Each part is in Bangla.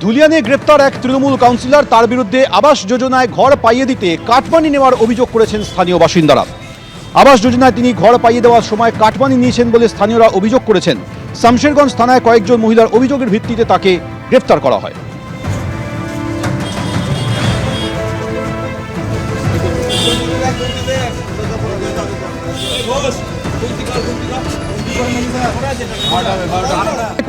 ধুলিয়ানে গ্রেপ্তার এক তৃণমূল কাউন্সিলর, তার বিরুদ্ধে আবাস যোজনায় ঘর পাইয়ে দিতে কাটমানি নেওয়ার অভিযোগ করেছেন স্থানীয় বাসিন্দারা। আবাস যোজনায় তিনি ঘর পাইয়ে দেওয়ার সময় কাটমানি নিয়েছেন বলে স্থানীয়রা অভিযোগ করেছেন। শামশেরগঞ্জ থানায় কয়েকজন মহিলার অভিযোগের ভিত্তিতে তাকে গ্রেপ্তার করা হয়।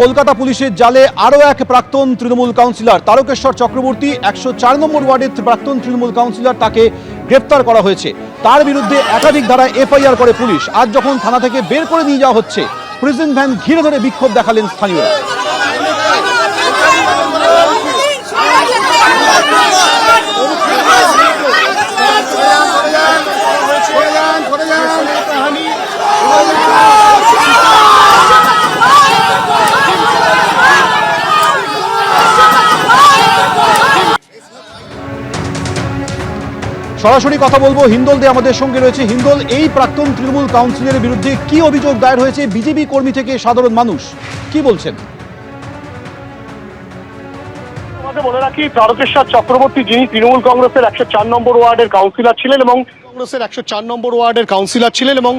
কলকাতা পুলিশের জালে আরও এক প্রাক্তন তৃণমূল কাউন্সিলর তারকেশ্বর চক্রবর্তী, 104 নম্বর ওয়ার্ডের প্রাক্তন তৃণমূল কাউন্সিলর, তাকে গ্রেপ্তার করা হয়েছে। তার বিরুদ্ধে একাধিক ধারায় এফআইআর করে পুলিশ। আজ যখন থানা থেকে বের করে নিয়ে যাওয়া হচ্ছে, প্রিজন ভ্যান ঘিরে ধরে বিক্ষোভ দেখালেন স্থানীয়রা। সরাসরি কথা বলবো, হিন্দল দে আমাদের সঙ্গে রয়েছে। হিন্দল, এই প্রাক্তন তৃণমূল কাউন্সিলরের বিরুদ্ধে কি অভিযোগ দায়ের হয়েছে? বিজেপি কর্মী থেকে সাধারণ মানুষ কি বলছেন? বলে রাখি, তারকেশ্বর চক্রবর্তী যিনি তৃণমূল কংগ্রেসের 104 নম্বর ওয়ার্ডের কাউন্সিলর ছিলেন এবং কংগ্রেসের 104 নম্বর ওয়ার্ডের কাউন্সিলর ছিলেন এবং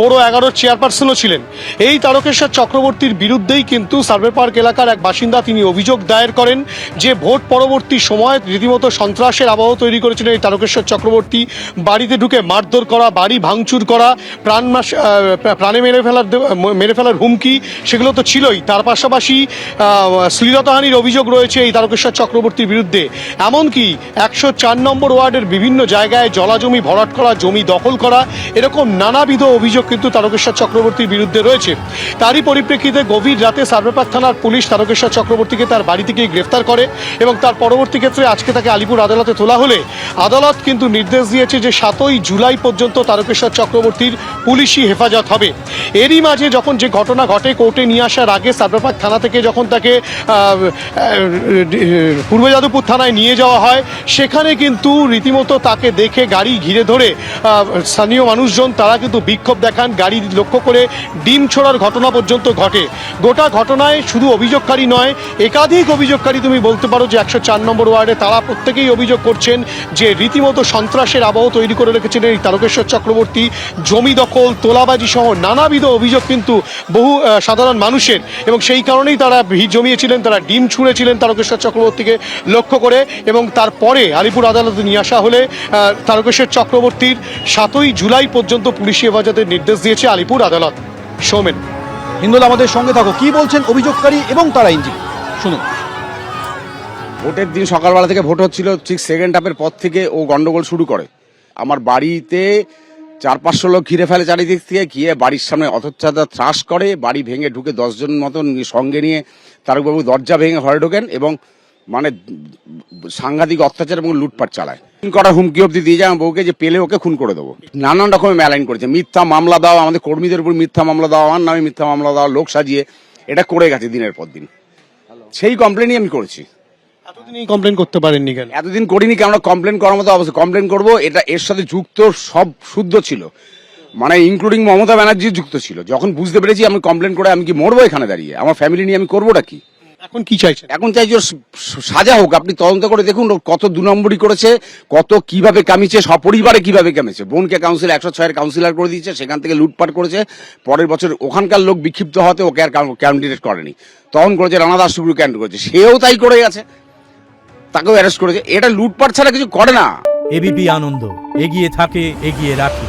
বড় 11 চেয়ারপারসনও ছিলেন। এই তারকেশ্বর চক্রবর্তীর বিরুদ্ধেই কিন্তু সার্ভে পার্ক এলাকার এক বাসিন্দা তিনি অভিযোগ দায়ের করেন যে ভোট পরবর্তী সময় রীতিমতো সন্ত্রাসের আবহ তৈরি করেছিলেন এই তারকেশ্বর চক্রবর্তী। বাড়িতে ঢুকে মারধর করা, বাড়ি ভাঙচুর করা, প্রাণে মেরে ফেলার হুমকি, সেগুলো তো ছিলই। তার পাশাপাশি শ্লীলতাহানির অভিযোগ রয়েছে এই তারকেশ্বর চক্রবর্তীর বিরুদ্ধে। এমনকি 104 নম্বর ওয়ার্ডের বিভিন্ন জায়গায় জলাজমি ভরাট করা, জমি দখল করা, এরকম নানাবিধ অভিযোগ কিন্তু তারকেশ্বর চক্রবর্তীর বিরুদ্ধে রয়েছে। তারই পরিপ্রেক্ষিতে গভীর রাতে সার্ভে পার্ক থানার পুলিশ তারকেশ্বর চক্রবর্তীকে তার বাড়ি থেকে গ্রেফতার করে এবং তার পরবর্তী ক্ষেত্রে আজকে তাকে আলিপুর আদালতে তোলা হলে আদালত কিন্তু নির্দেশ দিয়েছে যে 7ই জুলাই পর্যন্ত তারকেশ্বর চক্রবর্তীর পুলিশি হেফাজত হবে। এরই মাঝে যখন যে ঘটনা ঘটে, কোর্টে নিয়ে আসার আগে সার্ভে পার্ক থানা থেকে যখন তাকে পূর্ব যাদবপুর থানায় নিয়ে যাওয়া হয়, সেখানে কিন্তু রীতিমতো তাকে দেখে গাড়ি ঘিরে ধরে স্থানীয় মানুষজন তারা কিন্তু বিক্ষোভ দেখান। গাড়ি লক্ষ্য করে ডিম ছোড়ার ঘটনা পর্যন্ত ঘটে। গোটা ঘটনায় শুধু অভিযোগকারী নয়, একাধিক অভিযোগকারী তুমি বলতে পারো যে 104 নম্বর ওয়ার্ডে তারা প্রত্যেকেই অভিযোগ করছেন যে রীতিমতো সন্ত্রাসের আবহ তৈরি করে রেখেছিলেন এই তারকেশ্বর চক্রবর্তী। জমি দখল, তোলাবাজি সহ নানাবিধ অভিযোগ কিন্তু বহু সাধারণ মানুষের, এবং সেই কারণেই তারা ভিড় জমিয়েছিলেন, তারা ডিম ছুঁড়েছিলেন তারকেশ্বর চক্রবর্তীকে লক্ষ্য করে। এবং তারপরে আলিপুর আদালতে নিয়ে আসা হলে তারকেশ্বর চক্রবর্তীর 7ই জুলাই পর্যন্ত পুলিশি হেফাজতের নির্দেশ দিয়েছে আলিপুর আদালত। সৌমেন, হিন্দল আমাদের সঙ্গে থাকো। কি বলছেন অভিযোগকারী এবং তার আইনজীবী? শুনুন। ভোটের দিন সকালবেলা থেকে ভোট হচ্ছিল, ঠিক সেকেন্ড হাফের পর থেকে ও গন্ডগোল শুরু করে। আমার বাড়িতে 400-500 লোক ঘিরে ফেলে চারিদিক থেকে, গিয়ে বাড়ির সামনে অথচ্ছাদা ত্রাস করে, বাড়ি ভেঙে ঢুকে 10 জন মতন সঙ্গে নিয়ে তারকবাবু দরজা ভেঙে ঘরে ঢোকেন এবং মানে সাংঘাতিক অত্যাচার এবং লুটপাট চালায়। করার হুমকি অব্দি দিয়ে যায় বউকে যে পেলে ওকে খুন করে দেবো। নানান রকমের মেলাইন করেছে, মিথ্যা মামলা দেওয়া, আমাদের কর্মীদের উপর মিথ্যা মামলা দেওয়া, আমার নামে মিথ্যা মামলা দেওয়া, লোক সাজিয়ে এটা করে গেছে দিনের পর দিন। সেই কমপ্লেনই আমি করেছি। এতদিন এই কমপ্লেন করতে পারেননি কেন? এতদিন করিনি কেন? কমপ্লেন করার মতো অবশ্যই কমপ্লেন করবো। এটা এর সাথে যুক্ত সব শুদ্ধ ছিল, মানে ইনক্লুডিং মমতা ব্যানার্জি যুক্ত ছিল। যখন বুঝতে পেরেছি আমি কমপ্লেন করে আমি কি মরবো এখানে দাঁড়িয়ে, আমার ফ্যামিলি নিয়ে আমি করবোটা কি? এখন কি চাইছেন? এখন চাইছি ওর সাজা হোক। আপনি তদন্ত করে দেখুন কত 2 নম্বরই করেছে, কত কিভাবে কামিয়েছে, সপরিবারে কিভাবে কামিয়েছে। বোনকে কাউন্সিল 106-এর কাউন্সিলর করে দিয়েছে, সেখান থেকে লুটপাট করেছে। পরের বছর ওখানকার লোক বিক্ষিপ্ত হতে ওকে আর ক্যান্ডিডেট করেনি, তখন করেছে রানা দাস শুক্রু ক্যান্ডিডেট করেছে, সেও তাই করে গেছে, তাকেও অ্যারেস্ট করেছে। এটা লুটপাট ছাড়া কিছু করে না। এবিপি আনন্দ, এগিয়ে থাকে, এগিয়ে রাখে।